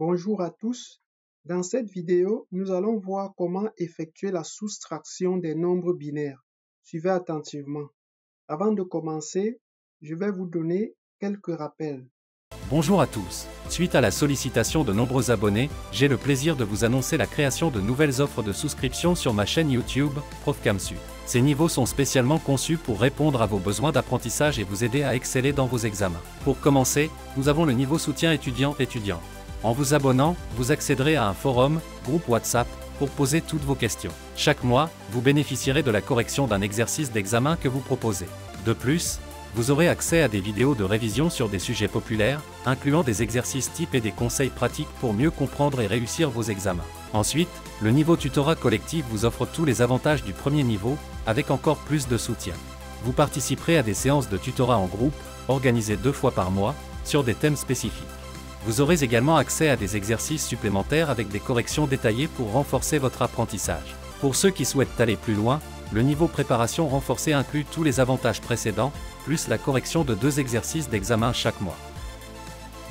Bonjour à tous. Dans cette vidéo, nous allons voir comment effectuer la soustraction des nombres binaires. Suivez attentivement. Avant de commencer, je vais vous donner quelques rappels. Bonjour à tous. Suite à la sollicitation de nombreux abonnés, j'ai le plaisir de vous annoncer la création de nouvelles offres de souscription sur ma chaîne YouTube, Prof Kamsu. Ces niveaux sont spécialement conçus pour répondre à vos besoins d'apprentissage et vous aider à exceller dans vos examens. Pour commencer, nous avons le niveau soutien étudiant-étudiant. En vous abonnant, vous accéderez à un forum, groupe WhatsApp, pour poser toutes vos questions. Chaque mois, vous bénéficierez de la correction d'un exercice d'examen que vous proposez. De plus, vous aurez accès à des vidéos de révision sur des sujets populaires, incluant des exercices types et des conseils pratiques pour mieux comprendre et réussir vos examens. Ensuite, le niveau tutorat collectif vous offre tous les avantages du premier niveau, avec encore plus de soutien. Vous participerez à des séances de tutorat en groupe, organisées 2 fois par mois, sur des thèmes spécifiques. Vous aurez également accès à des exercices supplémentaires avec des corrections détaillées pour renforcer votre apprentissage. Pour ceux qui souhaitent aller plus loin, le niveau préparation renforcée inclut tous les avantages précédents, plus la correction de 2 exercices d'examen chaque mois.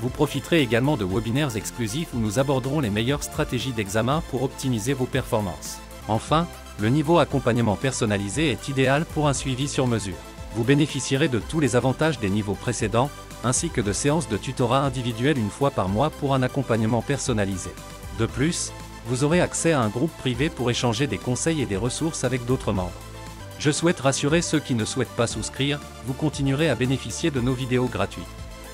Vous profiterez également de webinaires exclusifs où nous aborderons les meilleures stratégies d'examen pour optimiser vos performances. Enfin, le niveau accompagnement personnalisé est idéal pour un suivi sur mesure. Vous bénéficierez de tous les avantages des niveaux précédents, ainsi que de séances de tutorat individuelles 1 fois par mois pour un accompagnement personnalisé. De plus, vous aurez accès à un groupe privé pour échanger des conseils et des ressources avec d'autres membres. Je souhaite rassurer ceux qui ne souhaitent pas souscrire, vous continuerez à bénéficier de nos vidéos gratuites.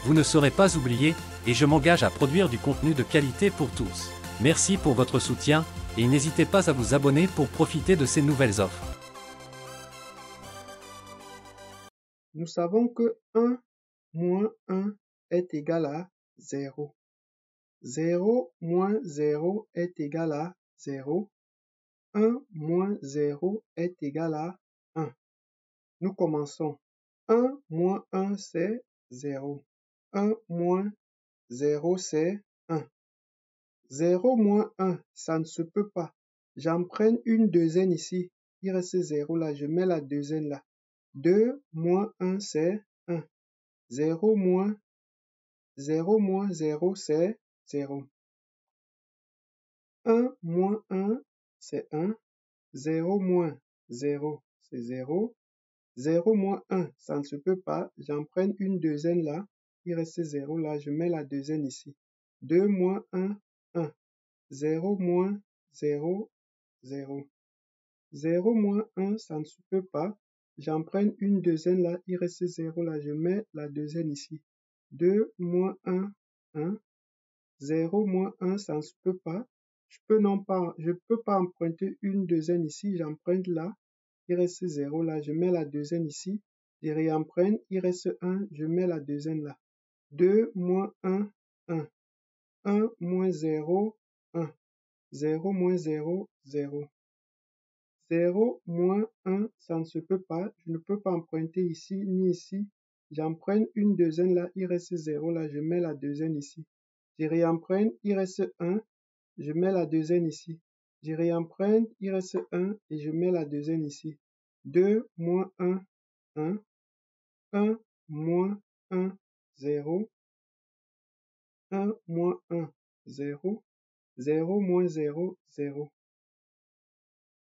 Vous ne serez pas oubliés, et je m'engage à produire du contenu de qualité pour tous. Merci pour votre soutien, et n'hésitez pas à vous abonner pour profiter de ces nouvelles offres. Nous savons que 1 moins 1 est égal à 0. 0 moins 0 est égal à 0. 1 moins 0 est égal à 1. Nous commençons. 1 moins 1, c'est 0. 1 moins 0, c'est 1. 0 moins 1, ça ne se peut pas. J'en prends une deuxième ici. Il reste 0 là, je mets la deuxième là. 2 moins 1, c'est 1. 0 moins 0, c'est 0. 1 moins 1, c'est 1. 0 moins 0, c'est 0. 0 moins 1, ça ne se peut pas. J'en prends une deuxième là. Il reste 0 là, je mets la deuxième ici. 2 moins 1, 1. 0 moins 0, 0. 0 moins 1, ça ne se peut pas. J'en prends une deuxième là, il reste 0 là, je mets la deuxième ici. 2 moins 1, 1. 0 moins 1, ça ne se peut pas. Je peux pas emprunter une deuxième ici, j'emprunte là. Il reste 0 là, je mets la deuxième ici. Je réemprunte, il reste 1, je mets la deuxième là. 2 moins 1, 1. 1 moins 0, 1. 0 moins 0, 0. 0 moins 1, ça ne se peut pas. Je ne peux pas emprunter ici ni ici. J'emprunte une deuxième là, il reste 0 là, je mets la deuxième ici. Je réemprunte, il reste 1, je mets la deuxième ici. Je réemprunte, il reste 1 et je mets la deuxième ici. 2 moins 1, 1. 1 moins 1, 0. 1 moins 1, 0. 0 moins 0, 0.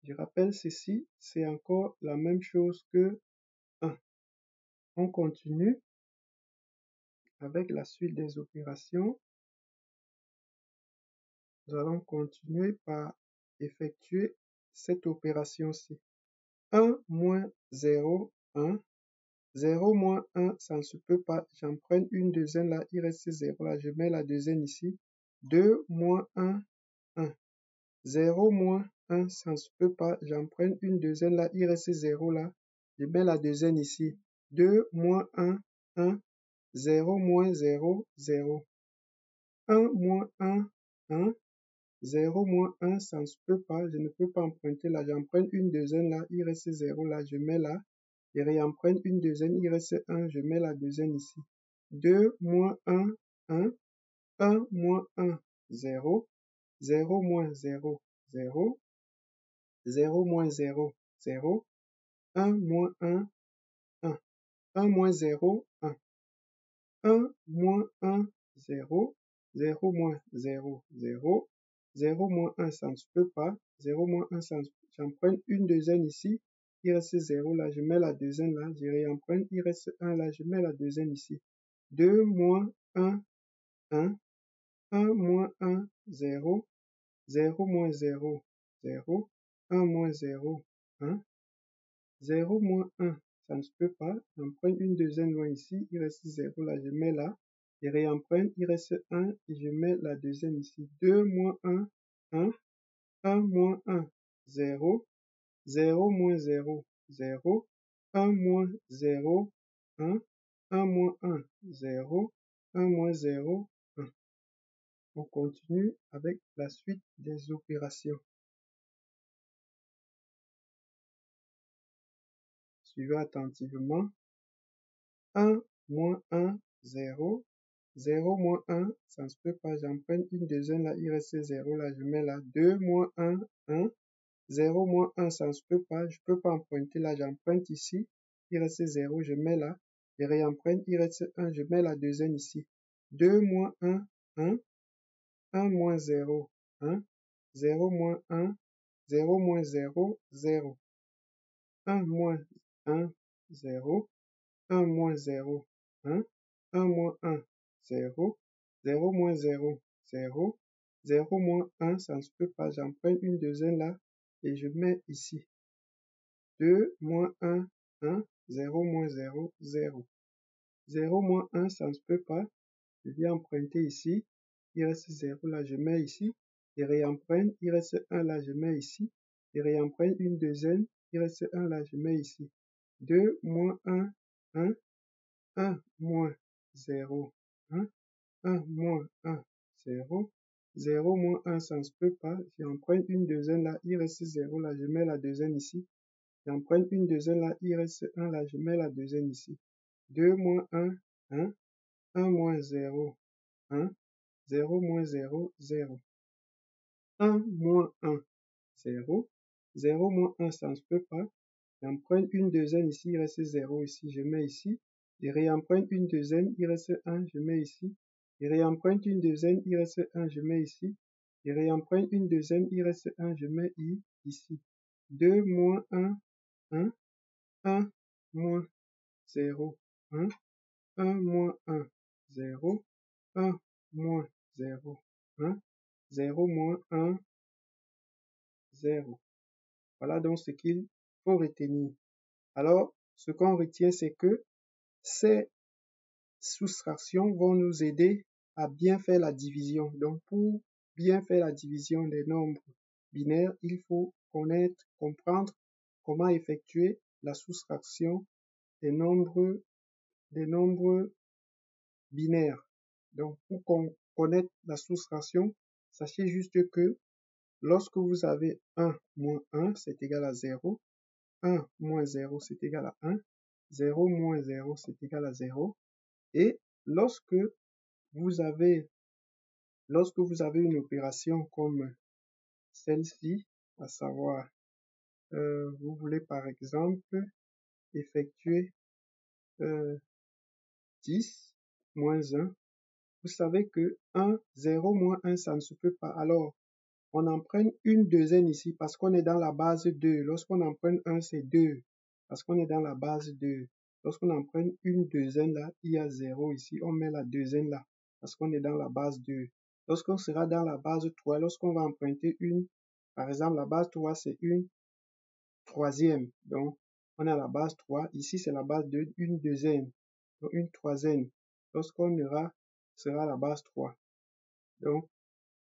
Je rappelle ceci, c'est encore la même chose que 1. On continue avec la suite des opérations. Nous allons continuer par effectuer cette opération-ci. 1 moins 0, 1. 0 moins 1, ça ne se peut pas. J'en prends une deuxième là, il reste 0 là, je mets la deuxième ici. 2 moins 1, 1. 0 moins 1, ça ne se peut pas. J'en prends une deuxième là, il reste 0 là. Je mets la deuxième ici. 2 moins 1, 1. 0 moins 0, 0. 1 moins 1, 1. 0 moins 1, ça ne se peut pas. Je ne peux pas emprunter là. J'en prends une deuxième là, il reste 0 là. Je mets là. Je réemprunte une deuxième, il reste 1. Je mets la deuxième ici. 2 moins 1, 1. 1 moins 1, 0. 0 moins 0, 0. 0 moins 0, 0. 1 moins 1, 1. 1 moins 0, 1. 1 moins 1, 0. 0 moins 0, 0. 0 moins 1, ça ne se peut pas. 0 moins 1, j'emprunte une deuxième ici. Il reste 0 là, je mets la deuxième là, je réemprunte. Il reste 1 là, je mets la deuxième ici. 2 moins 1, 1. 1 moins 1, 0. 0 moins 0, 0. 1 moins 0, 1. 0 moins 1, ça ne se peut pas. J'emprunte une deuxième loin ici. Il reste 0 là, je mets là. Je réemprunte, il reste 1 et je mets la deuxième ici. 2 moins 1, 1. 1 moins 1, 0. 0 moins 0, 0. 1 moins 0, 1. 1 moins 1, 0. 1 moins 0, 1. On continue avec la suite des opérations. Suivez attentivement. 1 moins 1, 0. 0 moins 1, ça ne se peut pas. J'emprunte une deuxième là, il reste 0 là, je mets là. 2 moins 1, 1. 0 moins 1, ça ne se peut pas. Je ne peux pas emprunter là, j'emprunte ici. Il reste 0, je mets là. Je réemprunte, il reste 1, je mets la deuxième ici. 2 moins 1, 1. 1 moins 0, 1. 0 moins 1, 0 moins 0, 0. 1 moins 1, 0. 1 moins 0, 1. 1 moins 1, 0. 0 moins 0, 0. 0 moins 1, ça ne se peut pas. J'emprunte une deuxième là et je mets ici. 2 moins 1, 1. 0 moins 0, 0. 0 moins 1, ça ne se peut pas. Je viens emprunter ici. Il reste 0 là, je mets ici. Et réemprunte. Il reste 1 là, je mets ici. Et réemprunte une deuxième. Il reste 1 là, je mets ici. 2 moins 1, 1. 1 moins 0, 1. 1 moins 1, 0. 0 moins 1, ça ne se peut pas. J'emprunte une deuxième là, il reste 0 là, je mets la deuxième ici. J'emprunte une deuxième là, il reste 1 là, je mets la deuxième ici. 2 moins 1, 1. 1 moins 0, 1. 0 moins 0, 0. 1 moins 1, 0. 0 moins 1, ça ne se peut pas. J'emprunte une deuxième ici, il reste 0 ici, je mets ici. Je réemprunte une deuxième, il reste 1, je mets ici. Je réemprunte une deuxième, il reste 1, je mets ici. Je réemprunte une deuxième, il reste 1, je mets ici. 2 moins 1, 1. 1 moins 0, 1. 1 moins 1, 0. 1 moins 0, 1. 0 moins 1, 0. Voilà donc ce qu'il faut retenir. Alors, ce qu'on retient, c'est que ces soustractions vont nous aider à bien faire la division. Donc, pour bien faire la division des nombres binaires, il faut connaître, comprendre comment effectuer la soustraction des nombres binaires. Donc, pour connaître la soustraction, sachez juste que lorsque vous avez 1 moins 1, c'est égal à 0. 1 moins 0, c'est égal à 1. 0 moins 0, c'est égal à 0. Et lorsque vous avez une opération comme celle-ci, à savoir, vous voulez par exemple effectuer 10 moins 1, vous savez que 1, 0 moins 1, ça ne se peut pas. Alors, on emprunte une deuxième ici parce qu'on est dans la base 2. Lorsqu'on emprunte 1, c'est 2 parce qu'on est dans la base 2. Lorsqu'on emprunte une deuxième là, il y a 0 ici, on met la deuxième là parce qu'on est dans la base 2. Lorsqu'on sera dans la base 3, lorsqu'on va emprunter une, par exemple, la base 3, c'est une troisième. Donc, on a la base 3. Ici, c'est la base 2, une deuxième. Donc, une troisième. Lorsqu'on sera la base 3. Donc,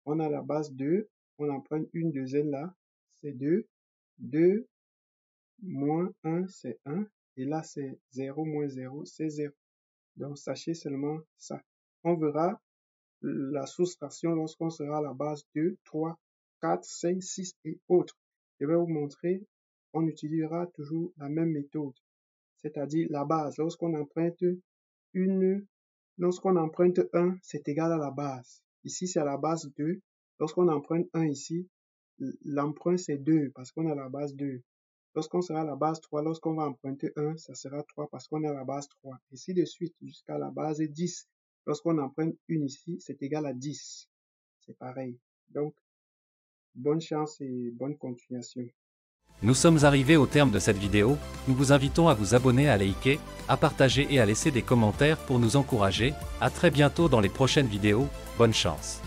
on a la base 2, on emprunte une deuxième là, c'est 2. 2 moins 1, c'est 1. Et là, c'est 0 moins 0, c'est 0. Donc, sachez seulement ça. On verra la soustraction lorsqu'on sera à la base 2, 3, 4, 5, 6 et autres. Je vais vous montrer, on utilisera toujours la même méthode, c'est-à-dire la base. Lorsqu'on emprunte 1, c'est égal à la base. Ici, c'est à la base 2. Lorsqu'on emprunte 1 ici, l'emprunt c'est 2 parce qu'on est à la base 2. Lorsqu'on sera à la base 3, lorsqu'on va emprunter 1, ça sera 3 parce qu'on est à la base 3. Ainsi de suite jusqu'à la base 10. Lorsqu'on en prend une ici, c'est égal à 10. C'est pareil. Donc, bonne chance et bonne continuation. Nous sommes arrivés au terme de cette vidéo, nous vous invitons à vous abonner, à liker, à partager et à laisser des commentaires pour nous encourager. À très bientôt dans les prochaines vidéos, bonne chance.